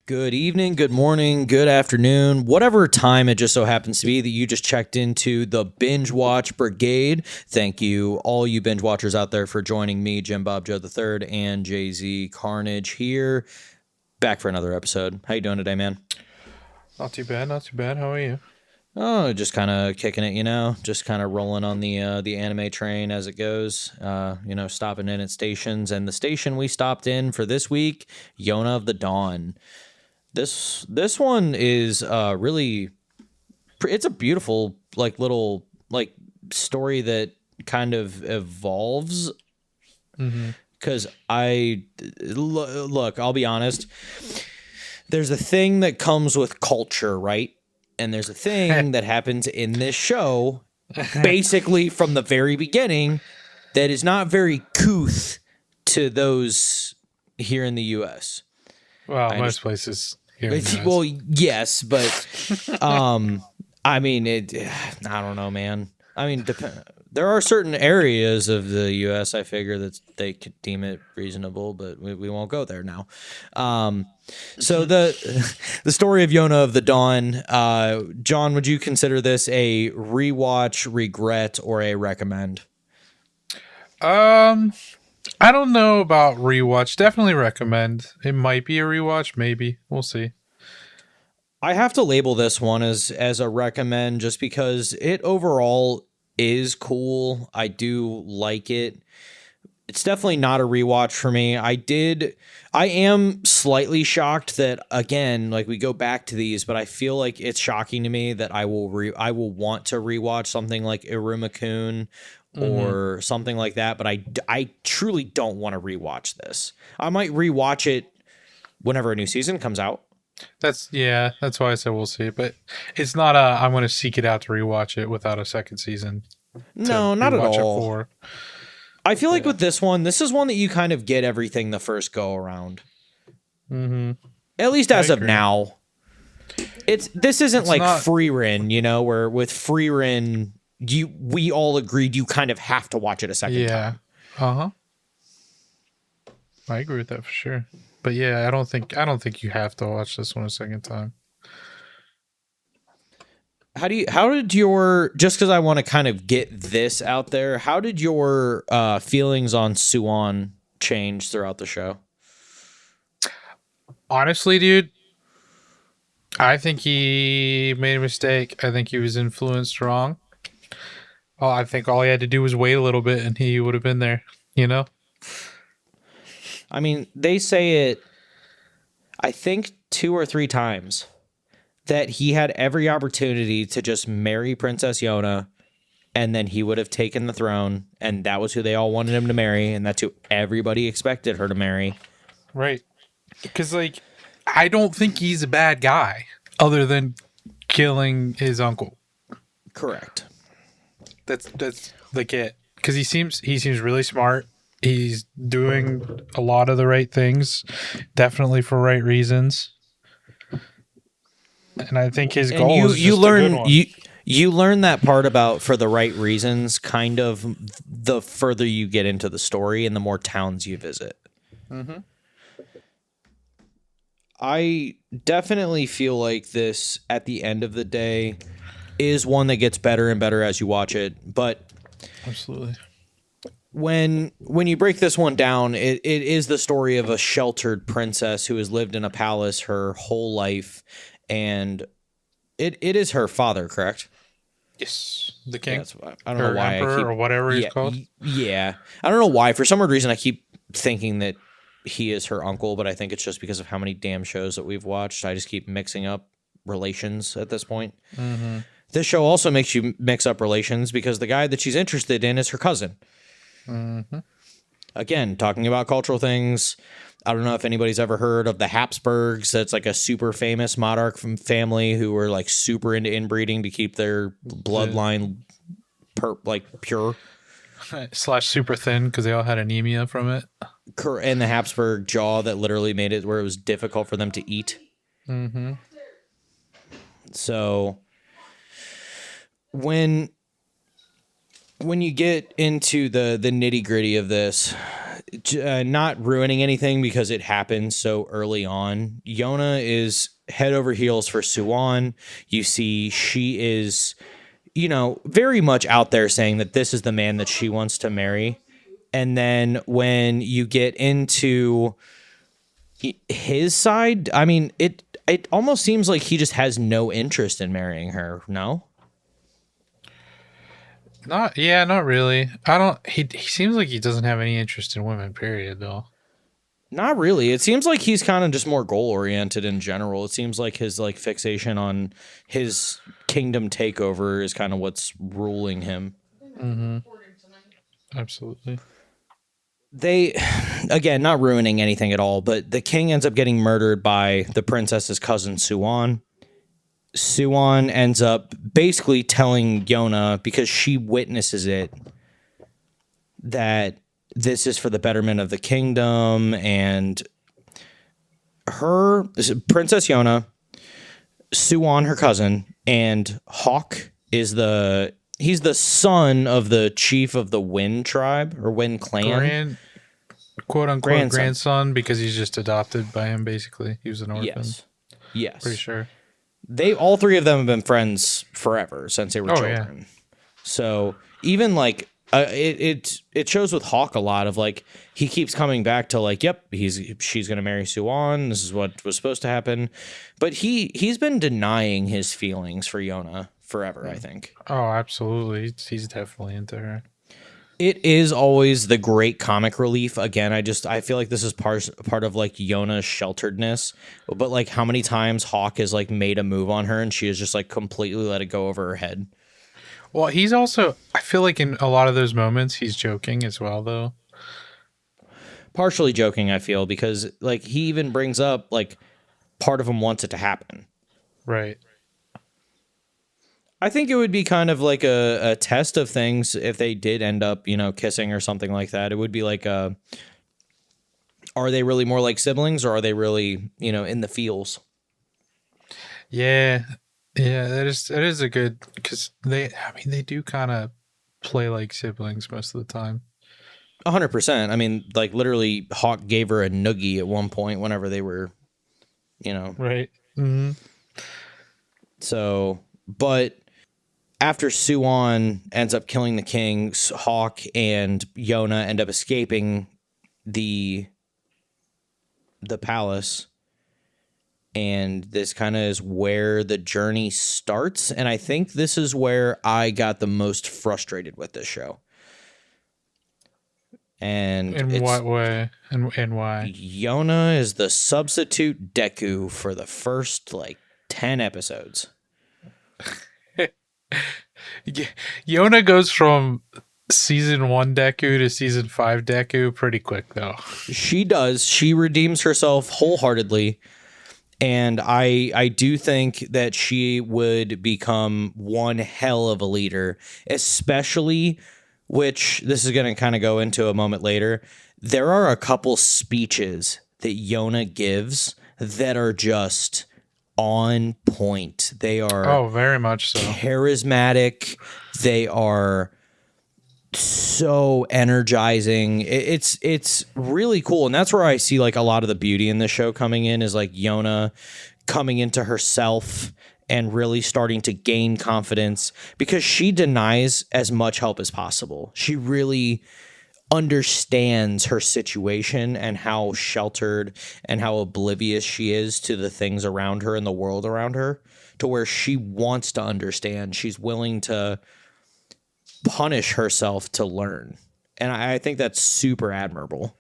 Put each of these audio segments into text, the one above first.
Good evening, good morning, good afternoon, whatever time it just so happens to be that you just checked into the Binge Watch Brigade. Thank you, all you binge watchers out there, for joining me, Jim Bob Joe III, and Jay-Z Carnage here, back for another episode. How you doing today, man? Not too bad, not too bad. How are you? Oh, just kind of kicking it, just kind of rolling on the anime train as it goes, stopping in at stations. And the station we stopped in for this week, Yona of the Dawn. This one is really, it's a beautiful little story that kind of evolves. Because look, I'll be honest. There's a thing that comes with culture, right? And there's a thing that happens in this show, basically from the very beginning, that is not very couth to those here in the U.S. Well, most places here in the US. Well, yes, but I mean, I don't know, man. I mean, there are certain areas of the U.S. I figure that they could deem it reasonable, but we won't go there now. So the story of Yona of the Dawn, John, would you consider this a rewatch, regret, or a recommend? I don't know about rewatch. Definitely recommend. It might be a rewatch, maybe. We'll see. I have to label this one as a recommend just because it overall is cool. I do like it. It's definitely not a rewatch for me. I am slightly shocked that, again, we go back to these, but I feel like it's shocking to me that I will want to rewatch something like Iruma-kun or something like that, but I truly don't want to rewatch this. I might rewatch it whenever a new season comes out. That's why I said we'll see. But it's not I'm going to seek it out to rewatch it without a second season. No, not at all. It for. I feel like with this is one that you kind of get everything the first go around. At least as of now. This isn't like Frieren, where with Frieren we all agreed you kind of have to watch it a second time. Yeah. I agree with that for sure. But yeah, I don't think you have to watch this one a second time. How did your, just because I want to kind of get this out there, how did your feelings on Suwon change throughout the show? Honestly, dude, I think he made a mistake. I think he was influenced wrong. I think all he had to do was wait a little bit and he would have been there, I mean, they say it, I think 2 or 3 times, that he had every opportunity to just marry Princess Yona, and then he would have taken the throne, and that was who they all wanted him to marry, and that's who everybody expected her to marry. Right. Because, I don't think he's a bad guy, other than killing his uncle. Correct. That's it. Because he seems really smart. He's doing a lot of the right things, definitely for right reasons. And I think his goal is just a good one. You learn that part about for the right reasons kind of the further you get into the story and the more towns you visit. I definitely feel like this, at the end of the day, is one that gets better and better as you watch it. But absolutely, when you break this one down, it is the story of a sheltered princess who has lived in a palace her whole life, and it is her father, correct? Yes, the king. I don't know why or whatever he's called. Yeah, I don't know why. For some weird reason, I keep thinking that he is her uncle, but I think it's just because of how many damn shows that we've watched. I just keep mixing up relations at this point. This show also makes you mix up relations because the guy that she's interested in is her cousin. Again, talking about cultural things. I don't know if anybody's ever heard of the Habsburgs. That's like a super famous monarch family who were super into inbreeding to keep their bloodline pure. / super thin because they all had anemia from it. And the Habsburg jaw that literally made it where it was difficult for them to eat. So when you get into the nitty gritty of this, not ruining anything because it happened so early on. Yona is head over heels for Suan. You see, she is, very much out there saying that this is the man that she wants to marry. And then when you get into his side, I mean, it almost seems like he just has no interest in marrying her. No? Not really. I don't. He seems like he doesn't have any interest in women. Period. Though. Not really. It seems like he's kind of just more goal oriented in general. It seems like his like fixation on his kingdom takeover is kind of what's ruling him. Mm-hmm. Absolutely. They, again, not ruining anything at all, but the king ends up getting murdered by the princess's cousin Suan. Suan ends up basically telling Yona, because she witnesses it, that this is for the betterment of the kingdom, and Princess Yona, Suan, her cousin, and Hawk is he's the son of the chief of the Wind tribe or Wind clan. Quote unquote grandson, because he's just adopted by him. Basically, he was an orphan. Yes, pretty sure. All three of them have been friends forever since they were children. Yeah. So even like it shows with Hawk a lot of like he keeps coming back to like, yep, she's gonna marry Suan. This is what was supposed to happen, but he's been denying his feelings for Yona forever. I think. Oh, absolutely. He's definitely into her. It is always the great comic relief. Again, I feel like this is part of like Yona's shelteredness, but like how many times Hawk has like made a move on her and she has just like completely let it go over her head. Well, he's also, I feel like in a lot of those moments, he's joking as well, though. Partially joking, I feel, because like he even brings up like part of him wants it to happen. Right. I think it would be kind of like a test of things if they did end up, kissing or something like that. It would be like, are they really more like siblings, or are they really, in the feels? Yeah. Yeah, that is a good, because they do kind of play like siblings most of the time. 100%. I mean, like literally Hawk gave her a noogie at one point whenever they were, Right. Mm-hmm. So, but after Suan ends up killing the king, Hawk and Yona end up escaping the palace. And this kind of is where the journey starts. And I think this is where I got the most frustrated with this show. And in what way? And why? Yona is the substitute Deku for the first 10 episodes. Yona goes from season 1 Deku to season 5 Deku pretty quick, though. She does. She redeems herself wholeheartedly. And I do think that she would become one hell of a leader, especially, which this is going to kind of go into a moment later. There are a couple speeches that Yona gives that are just on point. They are very much so charismatic. They are so energizing. It's really cool, and that's where I see a lot of the beauty in this show coming in, is Yona coming into herself and really starting to gain confidence, because she denies as much help as possible. She really understands her situation and how sheltered and how oblivious she is to the things around her and the world around her, to where she wants to understand. She's willing to punish herself to learn. And I think that's super admirable.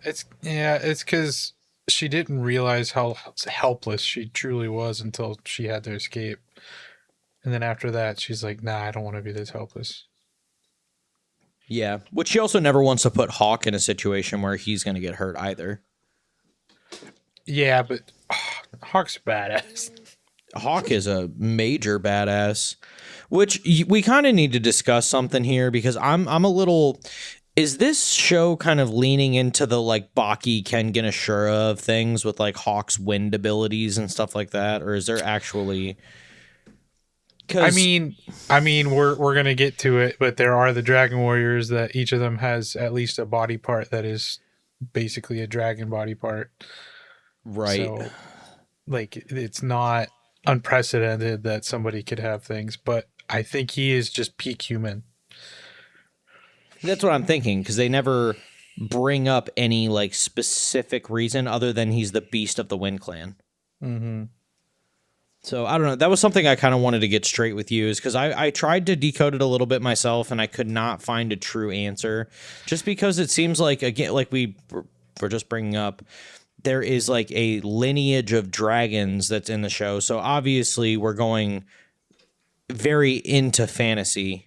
It's because she didn't realize how helpless she truly was until she had to escape. And then after that, she's like, nah, I don't want to be this helpless. Yeah, which she also never wants to put Hawk in a situation where he's going to get hurt either. Yeah, but Hawk's badass. Hawk is a major badass, which we kind of need to discuss something here, because I'm a little... Is this show kind of leaning into the Baki Ken Ganashura of things with Hawk's wind abilities and stuff like that? Or is there actually... I Because mean, we're gonna get to it, but there are the Dragon Warriors that each of them has at least a body part that is basically a dragon body part. right, So, like, it's not unprecedented that somebody could have things, but I think he is just peak human. that's what I'm thinking. Because they never bring up any like specific reason other than he's the beast of the Wind Clan. Mm-hmm. So I don't know. That was something I kind of wanted to get straight with you, is because I tried to decode it a little bit myself and I could not find a true answer, just because it seems like, again, like we were just bringing up, there is like a lineage of dragons that's in the show. So obviously we're going very into fantasy,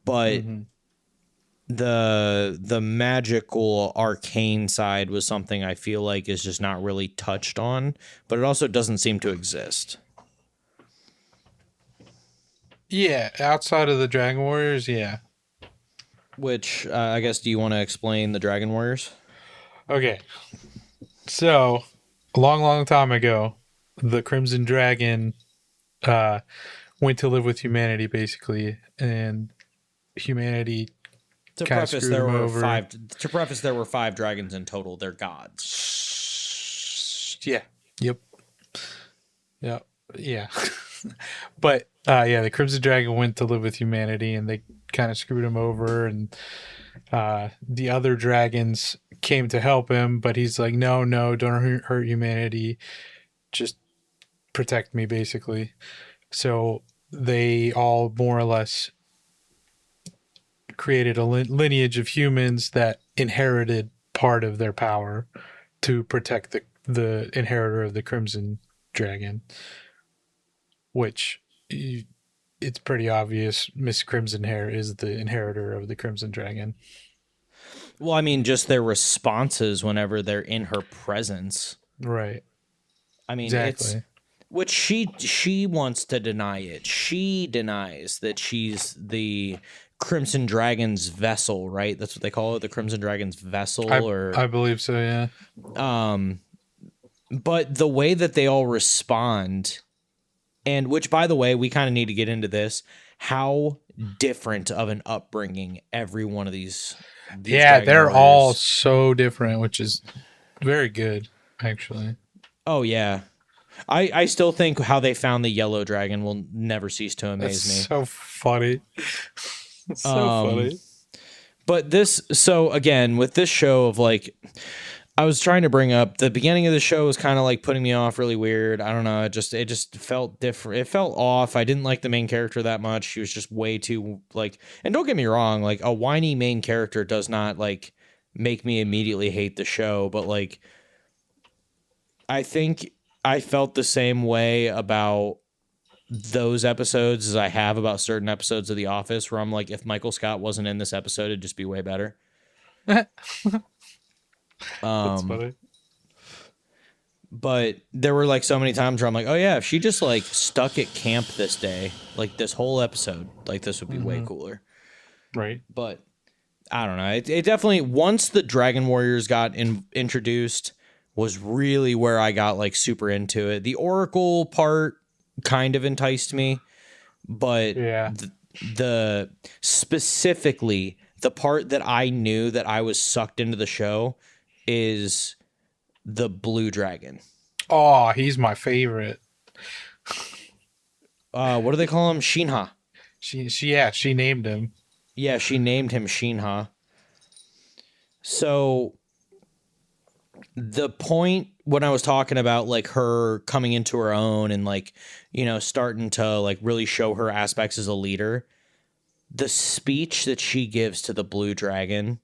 but Mm-hmm. the magical arcane side was something I feel like is just not really touched on, but it also doesn't seem to exist. Yeah, outside of the Dragon Warriors, yeah. Which I guess, do you want to explain the Dragon Warriors? Okay, so a long, long time ago, the Crimson Dragon uh, went to live with humanity, basically, and humanity To kind of preface, screwed there him were over. five. To preface, there were five dragons in total. They're gods. Yeah. Yep. Yeah. Yeah. But yeah, the Crimson Dragon went to live with humanity, and they kind of screwed him over, and the other dragons came to help him, but he's like, no, no, don't hurt humanity, just protect me, basically. So they all more or less created a lineage of humans that inherited part of their power to protect the inheritor of the Crimson Dragon, which it's pretty obvious Miss Crimson Hair is the inheritor of the Crimson Dragon. Well, I mean, just their responses whenever they're in her presence. Right. I mean, it's Exactly. which she wants to deny it. She denies that she's the Crimson Dragon's vessel, right? That's what they call it, the Crimson Dragon's vessel, or I believe so, yeah. but the way that they all respond, and which, by the way, we kind of need to get into this, how different of an upbringing every one of these Yeah, Dragon they're all Warriors. so different, which is very good, actually. Oh yeah. I still think how they found the yellow dragon will never cease to That's amaze me. so funny. So funny. But this, so again, with this show of like, I was trying to bring up the beginning of the show was kind of like putting me off really weird. I don't know. It just felt different. It felt off. I didn't like the main character that much. She was just way too like, and don't get me wrong, like a whiny main character does not like make me immediately hate the show. But like, I think I felt the same way about those episodes as I have about certain episodes of The Office, where I'm like, if Michael Scott wasn't in this episode, it'd just be way better. That's funny. But there were like so many times where I'm like, oh yeah, if she just like stuck at camp this day, like this whole episode, like this would be way cooler. Right. But I don't know. It definitely, once the Dragon Warriors got introduced, was really where I got like super into it. The Oracle part kind of enticed me, but Yeah. the specifically the part that I knew that I was sucked into the show is the blue dragon. Oh, he's my favorite. What do they call him? Shinha. She named him. Yeah, she named him Shinha. So the point when I was talking about like her coming into her own and like, you know, starting to like really show her aspects as a leader, the speech that she gives to the blue dragon,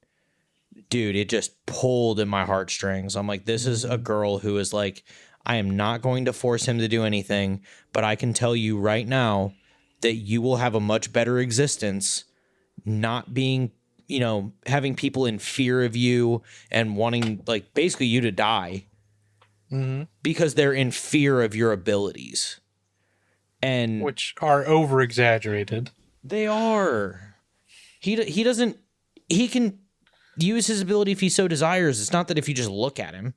dude, it just pulled in my heartstrings. I'm like, this is a girl who is like, I am not going to force him to do anything, but I can tell you right now that you will have a much better existence not being, you know, having people in fear of you and wanting like basically you to die because they're in fear of your abilities. And Which are over exaggerated. they are. He doesn't, he can use his ability if he so desires. It's not that if you just look at him.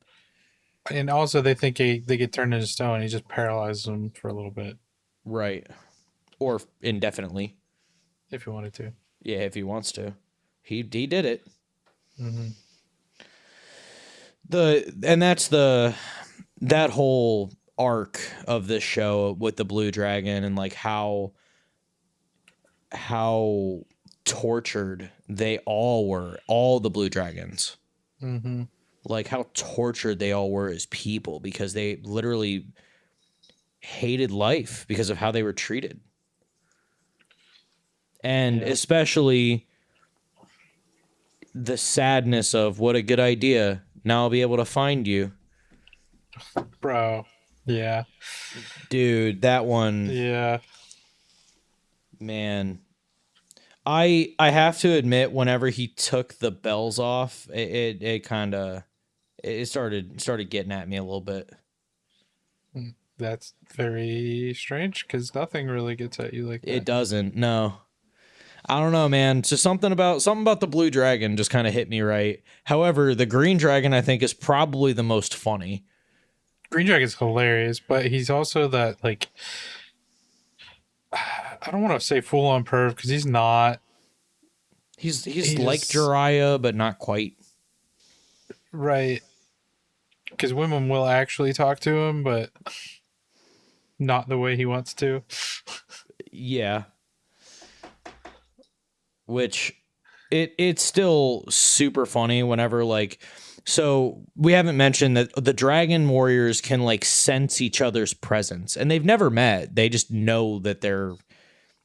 And also, they think they get turned into stone. He just paralyzes them for a little bit. Right. or indefinitely. if you wanted to. Yeah, if he wants to. He did it. Mm-hmm. That whole arc of this show with the Blue Dragon and like how tortured they all were, all the Blue Dragons. Mm-hmm. Like how tortured they all were as people because they literally hated life because of how they were treated. And especially the sadness of what a good idea. Now I'll be able to find you. Bro. Yeah. Dude, that one, Yeah. man. I have to admit, whenever he took the bells off, it kind of it started getting at me a little bit. That's very strange because nothing really gets at you like that. It doesn't. No. I don't know, man. So something about the blue dragon just kind of hit me right. However, the green dragon I think is probably the most funny. Green Dragon's hilarious, but he's also that like I don't want to say full on perv because he's not. He's like Jiraiya, but not quite. Right. Because women will actually talk to him, but not the way he wants to. Yeah. Which it's still super funny whenever like, so we haven't mentioned that the dragon warriors can like sense each other's presence and they've never met. They just know that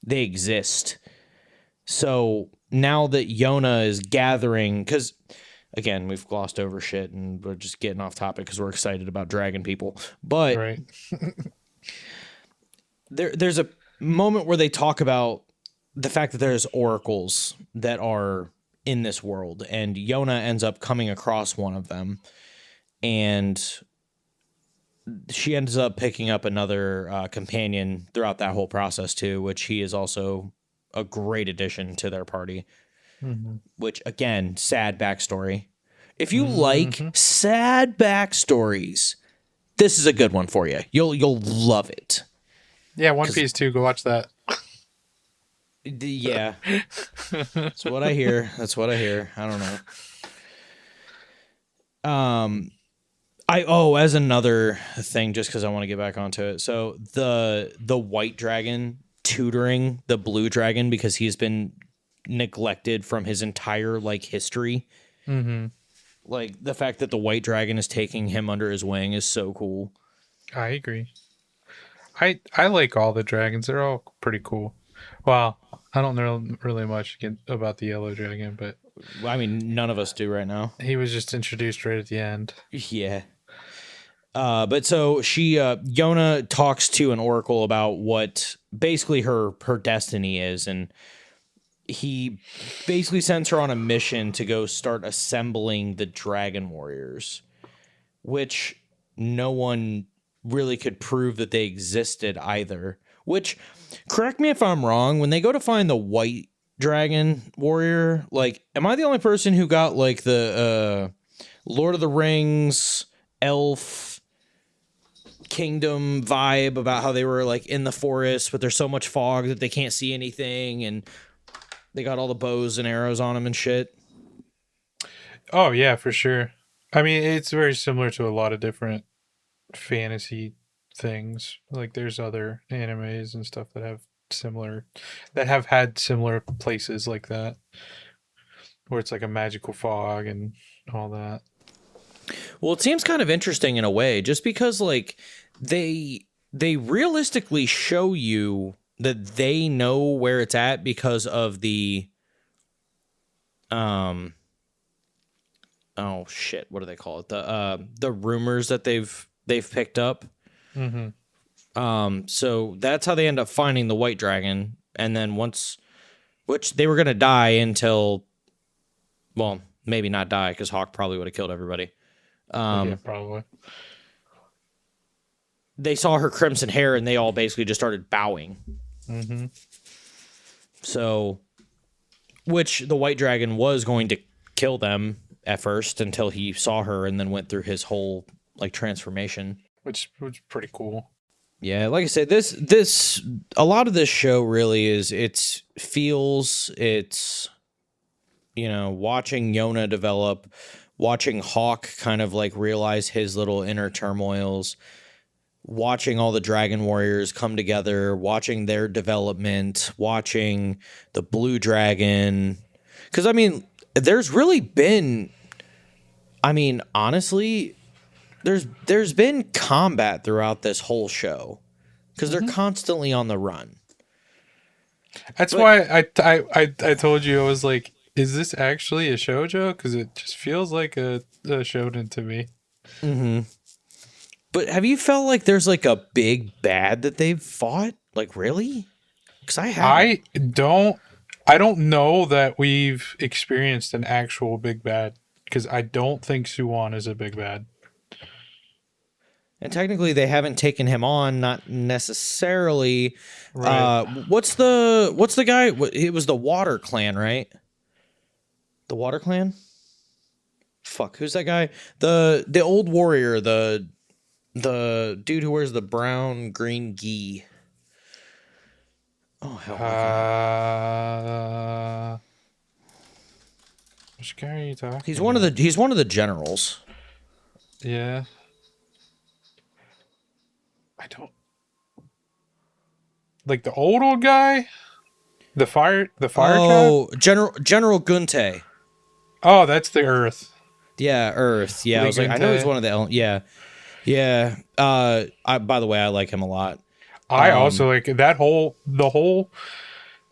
they exist. So now that Yona is gathering, because again, we've glossed over shit and we're just getting off topic because we're excited about dragon people. But Right. there's a moment where they talk about the fact that there's oracles that are in this world, and Yona ends up coming across one of them, and she ends up picking up another companion throughout that whole process too, which he is also a great addition to their party. Mm-hmm. Which again, sad backstory. If you like sad backstories, this is a good one for you. You'll love it. Yeah, One Piece too. Go watch that. Yeah, that's what I hear. I don't know. As another thing, just because I want to get back onto it. So the white dragon tutoring the blue dragon because he's been neglected from his entire like history. Mm-hmm. Like the fact that the white dragon is taking him under his wing is so cool. I agree. I like all the dragons. They're all pretty cool. Well, I don't know really much about the yellow dragon, but I mean, none of us do right now. he was just introduced right at the end. Yeah. But so Yona talks to an oracle about what basically her destiny is, and he basically sends her on a mission to go start assembling the dragon warriors, which no one really could prove that they existed either. Which, correct me if I'm wrong, when they go to find the white dragon warrior, like, am I the only person who got like the Lord of the Rings elf kingdom vibe about how they were like in the forest, but there's so much fog that they can't see anything, and they got all the bows and arrows on them and shit? Oh yeah, for sure. I mean, it's very similar to a lot of different fantasy things. Like there's other animes and stuff that have had similar places like that, where it's like a magical fog and all that. Well, it seems kind of interesting in a way, just because like they realistically show you that they know where it's at because of the oh shit, what do they call it? The rumors that they've picked up. Mm-hmm. So that's how they end up finding the white dragon, and then which they were gonna die until, well, maybe not die because Hawk probably would have killed everybody. Yeah, probably. They saw her crimson hair and they all basically just started bowing. Mm-hmm. So, which the white dragon was going to kill them at first until he saw her and then went through his whole like transformation. Which was pretty cool. Yeah, like I said, this a lot of this show really is it's watching Yona develop, watching Hawk kind of like realize his little inner turmoils, watching all the Dragon Warriors come together, watching their development, watching the Blue Dragon. Because, I mean, there's really been, I mean, honestly, there's been combat throughout this whole show because they're Hmm. constantly on the run. That's But why I told you, I was like, is this actually a shoujo? Because it just feels like a shonen to me. mhm. But have you felt like there's like a big bad that they've fought? Like really? Because I haven't. I don't I don't know that we've experienced an actual big bad because I don't think Suwon is a big bad. And technically, they haven't taken him on. Not necessarily. Right. What's the guy? It was the Water Clan, right? The Water Clan. Fuck, who's that guy? The old warrior, the dude who wears the brown green gi. Oh hell, Which guy are you talking he's about? one of the generals. Yeah. I don't like the old guy? The fire tribe? Oh, General Gunte. Oh, that's the Earth. Yeah, Earth. Yeah, I was like, I know he's Ligunte. one of the. Yeah, yeah. By the way, I like him a lot. I also like the whole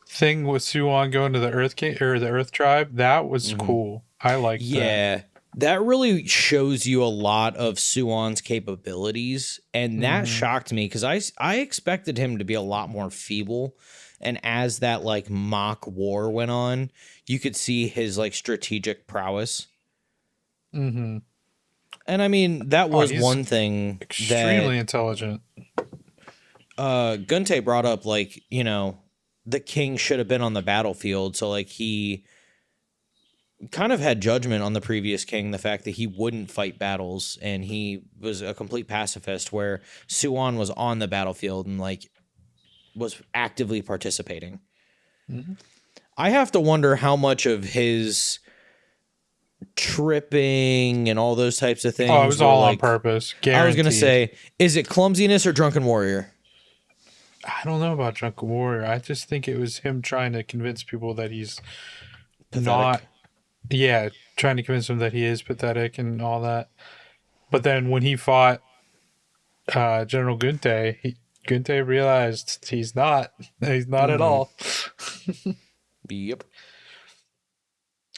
thing with Suwon going to the Earth King or the Earth tribe. That was Mhm. cool. I liked that. Yeah, that really shows you a lot of Suwon's capabilities, and that Hmm. shocked me because I expected him to be a lot more feeble. And as that like mock war went on, you could see his like strategic prowess. Hmm. And I mean, that Oh, was he's one thing that extremely intelligent. Gunte brought up, like, the king should have been on the battlefield. So like he kind of had judgment on the previous king, the fact that he wouldn't fight battles and he was a complete pacifist, where Suwon was on the battlefield and like was actively participating. Hmm. I have to wonder how much of his tripping and all those types of Oh, it things was were all on like, purpose. I was gonna Guaranteed. say, is it clumsiness or drunken warrior? I don't know about Drunken Warrior. I just think it was him trying to convince people that he's not. Pathetic. Yeah, trying to convince him that he is pathetic and all that. But then when he fought General Gunte realized he's not. He's not at Mm-hmm. all. Yep.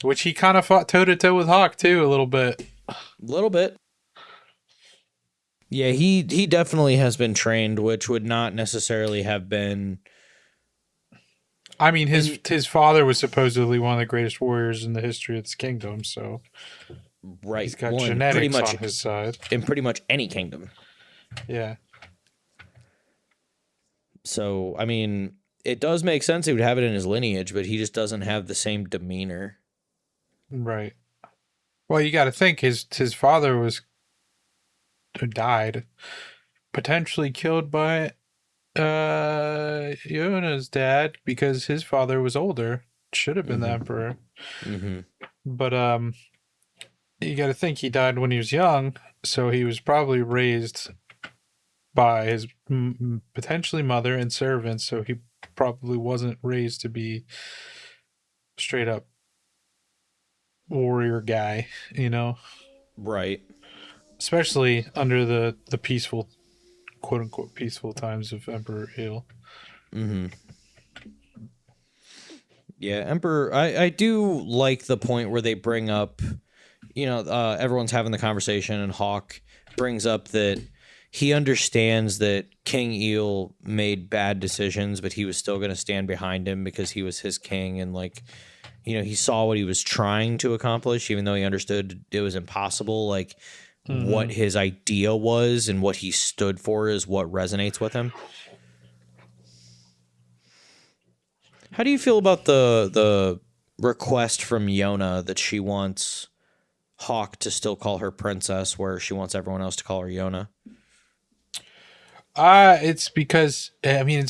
Which he kind of fought toe to toe with Hawk too, a little bit. A little bit. Yeah, he definitely has been trained, which would not necessarily have been I mean, his in his father was supposedly one of the greatest warriors in the history of this kingdom, so he's right got one pretty genetics much on his side. in pretty much any kingdom. Yeah. So I mean, it does make sense he would have it in his lineage, but he just doesn't have the same demeanor. Right. Well, you got to think his father was died, potentially killed by Yona's dad because his father was older. Should have been the Mm-hmm. emperor. Mm-hmm. But you got to think he died when he was young, so he was probably raised by his potentially mother and servants, so he probably wasn't raised to be straight up warrior guy, Right. especially under the peaceful, quote unquote peaceful times of Emperor Il. Mm-hmm. Yeah, Emperor. I do like the point where they bring up, everyone's having the conversation, and Hawk brings up that he understands that King Eel made bad decisions, but he was still going to stand behind him because he was his king, and like, he saw what he was trying to accomplish, even though he understood it was impossible. Like, Mm-hmm. what his idea was and what he stood for is what resonates with him. How do you feel about the request from Yona that she wants Hawk to still call her princess, where she wants everyone else to call her Yona? It's because I mean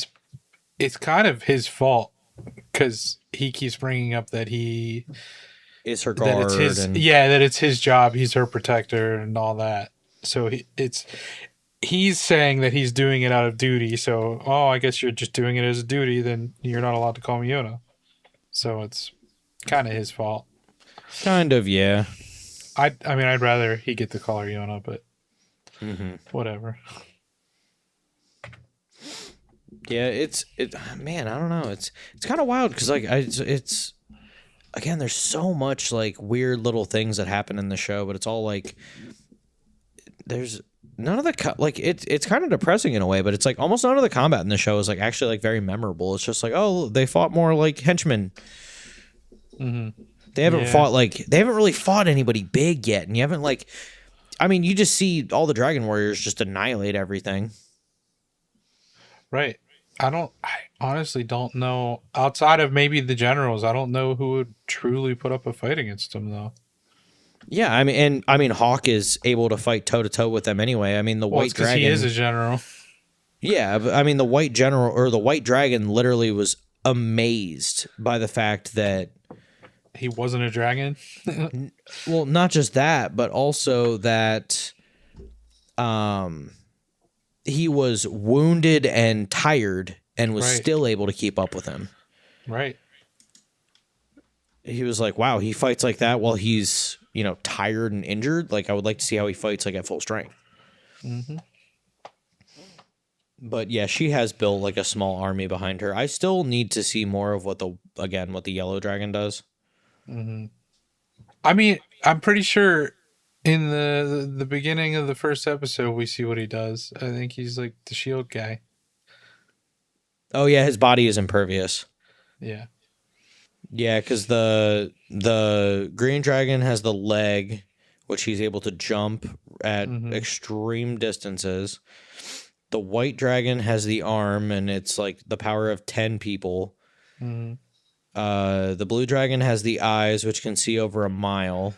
it's kind of his fault because he keeps bringing up that Is her that it's guard his and yeah that it's his job. He's her protector and all that. So he's saying that he's doing it out of duty. So I guess you're just doing it as a duty. Then you're not allowed to call me Yona. So it's kind of his fault. kind of, yeah. I mean I'd rather he get to call her Yona, but Hmm. whatever. Yeah, man, I don't know. It's kind of wild because like it's again, there's so much like weird little things that happen in the show, but it's all like there's none of the like it's kind of depressing in a way, but it's like almost none of the combat in the show is like actually like very memorable. It's just like, oh, they fought more like henchmen. Hmm. They haven't Yeah. they haven't really fought anybody big yet, and you haven't like, I mean, you just see all the dragon warriors just annihilate everything. Right. I honestly don't know outside of maybe the generals. I don't know who would truly put up a fight against them though. Yeah, I mean, and I mean, Hawk is able to fight toe to toe with them anyway. I mean, the Well, it's white because he is dragon. a general. Yeah, but, I mean, the white general or the white dragon literally was amazed by the fact that, He wasn't a dragon. well, not just that, but also that um he was wounded and tired and was Right. still able to keep up with him. Right. He was like, wow, he fights like that while he's, tired and injured. Like, I would like to see how he fights like at full strength. Hmm. But yeah, she has built like a small army behind her. I still need to see more of what the yellow dragon does. Hmm. I mean, I'm pretty sure in the beginning of the first episode we see what he does. I think he's like the shield guy. Oh yeah, his body is impervious. Yeah. Yeah, because the green dragon has the leg, which he's able to jump at Hmm. extreme distances. The white dragon has the arm, and it's like the power of 10 people. Hmm. The blue dragon has the eyes, which can see over a mile.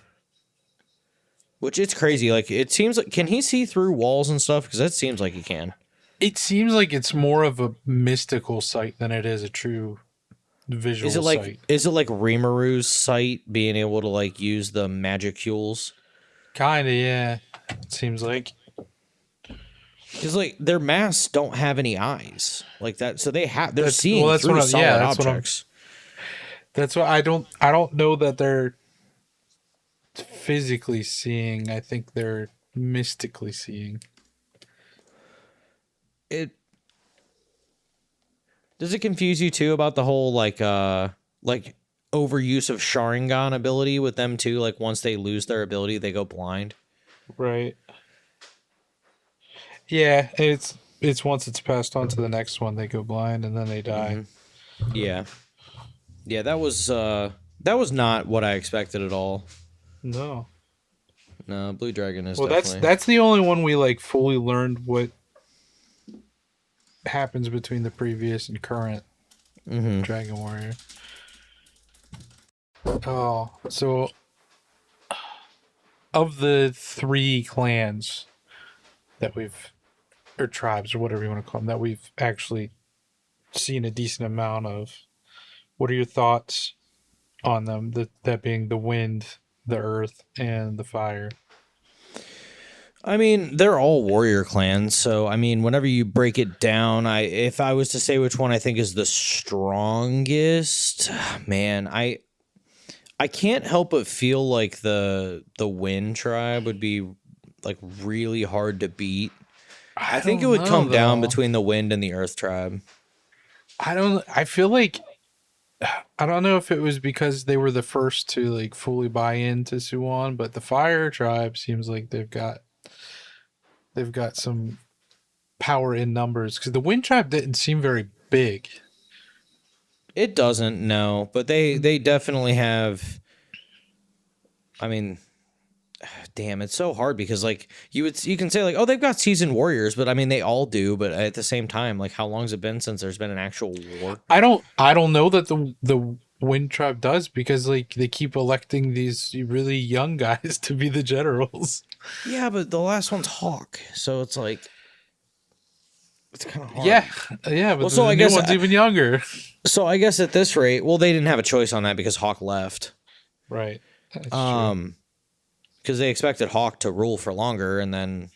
Which it's crazy. Like it seems like, can he see through walls and stuff? Because that seems like he can. It seems like it's more of a mystical sight than it is a true Is it visual like sight. is it like Rimaru's sight being able to like use the magicules? Kinda, yeah. It seems like. Because like their masks don't have any eyes like that, so they're That's well. seeing That's through what. Yeah, solid that's what I'm. objects. That's what I don't. I don't know that they're physically seeing. I think they're mystically seeing. It does it confuse you too about the whole like overuse of Sharingan ability with them too? Like once they lose their ability, they go blind. Right. Yeah. It's once it's passed on to the next one, they go blind and then they die. Yeah, yeah, that was not what I expected at all. No. No, Blue Dragon is Well, that's definitely. that's the only one we like fully learned what happens between the previous and current Mm-hmm. Dragon Warrior. Oh, so of the three clans that we've, or tribes, or whatever you want to call them, that we've actually seen a decent amount of, what are your thoughts on them? That being the wind, the earth, and the fire. I mean, they're all warrior clans, so I mean, whenever you break it down, if I was to say which one I think is the strongest, man, I can't help but feel like the Wind tribe would be like really hard to beat. I think it don't would know come down though. between the Wind and the Earth tribe. I feel like I don't know if it was because they were the first to like fully buy into Suwon, but the Fire Tribe seems like they've got some power in numbers because the Wind Tribe didn't seem very big. It doesn't, no, but they definitely have. I mean, damn, it's so hard because like you can say like, oh, they've got seasoned warriors, but I mean they all do, but at the same time, like how long's it been since there's been an actual war? I don't know that the Wind Tribe does because like they keep electing these really young guys to be the generals. Yeah, but the last one's Hawk, so it's like It's kind of hard. Yeah, yeah, but Well, so the I new guess one's even younger. so I guess at this rate, well, they didn't have a choice on that because Hawk left. Right. That's true. Because they expected Hawk to rule for longer, and then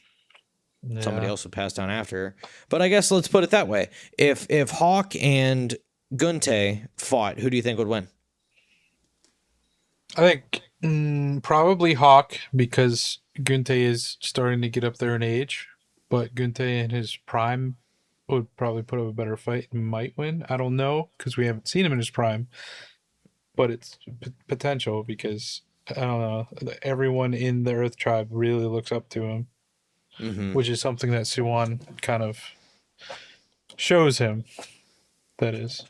somebody Yeah. else would pass down after. But I guess let's put it that way: if Hawk and Gunte fought, who do you think would win? I think probably Hawk because Gunte is starting to get up there in age, but Gunte in his prime would probably put up a better fight and might win. I don't know because we haven't seen him in his prime, but it's potential because I don't know. Everyone in the Earth Tribe really looks up to him, which is something that Suwon kind of shows him. That is.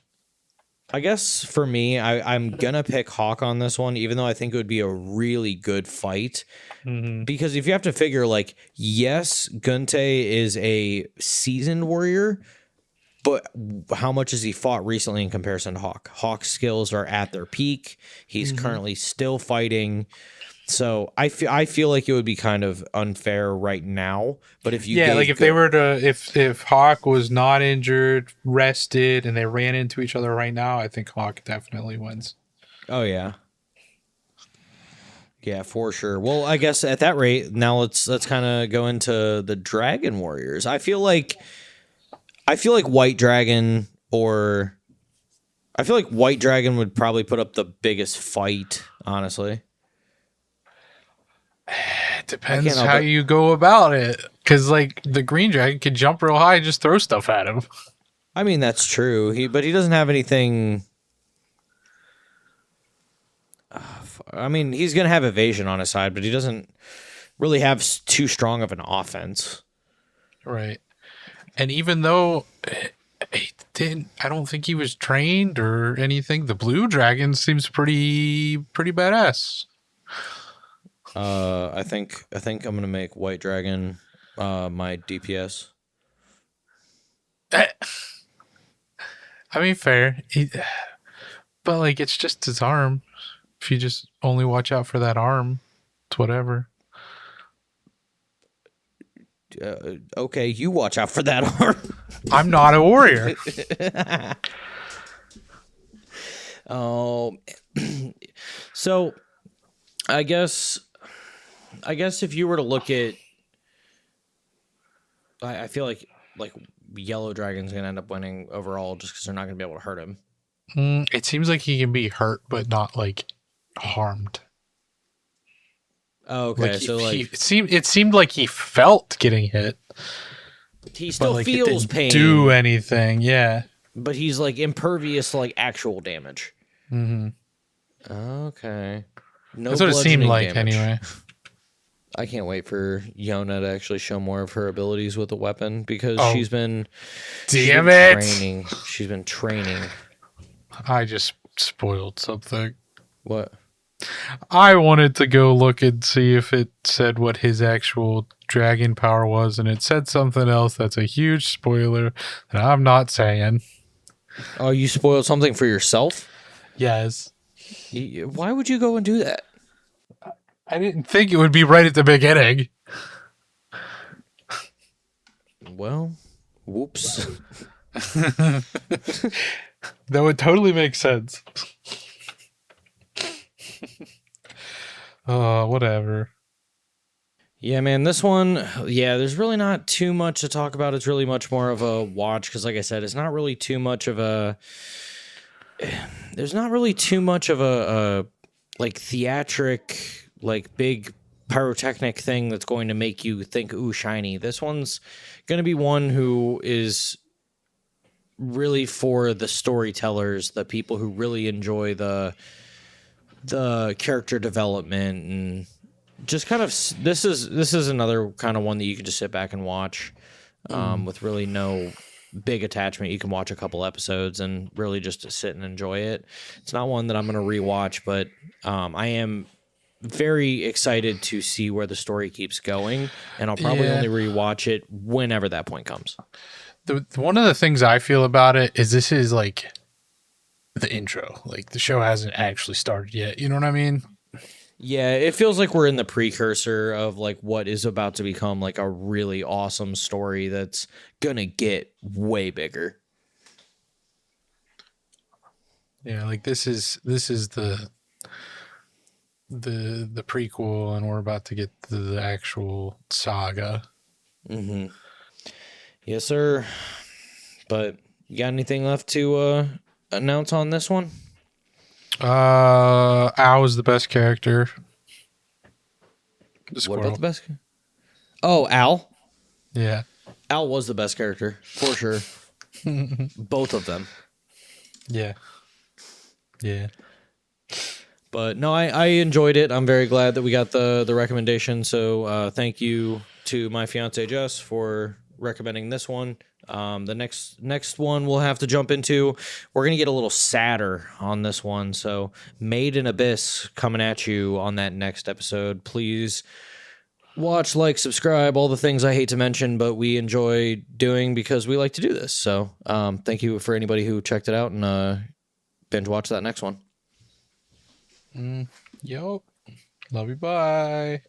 I guess for me, I'm gonna pick Hawk on this one, even though I think it would be a really good fight. Because if you have to figure, like, yes, Gunte is a seasoned warrior, but how much has he fought recently in comparison to Hawk? Hawk's skills are at their peak. He's currently still fighting. So I feel like it would be kind of unfair right now. But if you like if they were to if Hawk was not injured, rested, and they ran into each other right now, I think Hawk definitely wins. Oh yeah. Yeah, for sure. Well, I guess at that rate, now let's kind of go into the Dragon Warriors. I feel like White Dragon would probably put up the biggest fight, honestly. It depends how you go about it. Because, like, the Green Dragon could jump real high and just throw stuff at him. I mean, that's true. But he doesn't have anything. I mean, he's going to have evasion on his side, but he doesn't really have too strong of an offense. Right. And even though I don't think he was trained or anything, the Blue Dragon seems pretty badass. I think I'm gonna make White Dragon my DPS. I mean, fair. But like, it's just his arm. If you just only watch out for that arm, it's whatever. Okay, you watch out for that arm. I'm not a warrior. Oh, so I guess if you were to look at, I feel like Yellow Dragon's gonna end up winning overall just because they're not gonna be able to hurt him. It seems like he can be hurt, but not like harmed. Oh, okay, like it seemed like he felt getting hit. He still like, feels it didn't pain. Do anything? Yeah, but he's like impervious to like actual damage. Okay. No, that's what it seemed like damage. anyway. I can't wait for Yona to actually show more of her abilities with the weapon because she's been training. She's been training. I just spoiled something. What? I wanted to go look and see if it said what his actual dragon power was, and it said something else that's a huge spoiler that I'm not saying. Oh, you spoiled something for yourself? Yes. Why would you go and do that? I didn't think it would be right at the beginning. Well, whoops. That would totally make sense. Whatever. Yeah, man, this one, there's really not too much to talk about. It's really much more of a watch because, like I said, it's not really too much of a... There's not really too much of a like, theatric, like, big pyrotechnic thing that's going to make you think, ooh, shiny. This one's going to be one who is really for the storytellers, the people who really enjoy the character development, and just kind of this is another kind of one that you can just sit back and watch with really no big attachment. You can watch a couple episodes and really just sit and enjoy it. It's not one that I'm going to rewatch, but I am very excited to see where the story keeps going, and I'll probably only rewatch it whenever that point comes. One of the things I feel about it is this is like the intro. Like, the show hasn't actually started yet. You know what I mean? Yeah, it feels like we're in the precursor of like what is about to become like a really awesome story that's gonna get way bigger. Yeah, like this is the prequel, and we're about to get to the actual saga. Mm-hmm. Yes, sir. But you got anything left to announce on this one? Al is the best character. The What about squirrel. the best? Oh, Al. Yeah. Al was the best character for sure. Both of them. Yeah. Yeah. But no, I enjoyed it. I'm very glad that we got the recommendation. So thank you to my fiance Jess for recommending this one. The next one we'll have to jump into. We're gonna get a little sadder on this one. So Made in Abyss coming at you on that next episode. Please watch, like, subscribe, all the things I hate to mention, but we enjoy doing because we like to do this. So thank you for anybody who checked it out and binge watch that next one. Yo. Love you. Bye.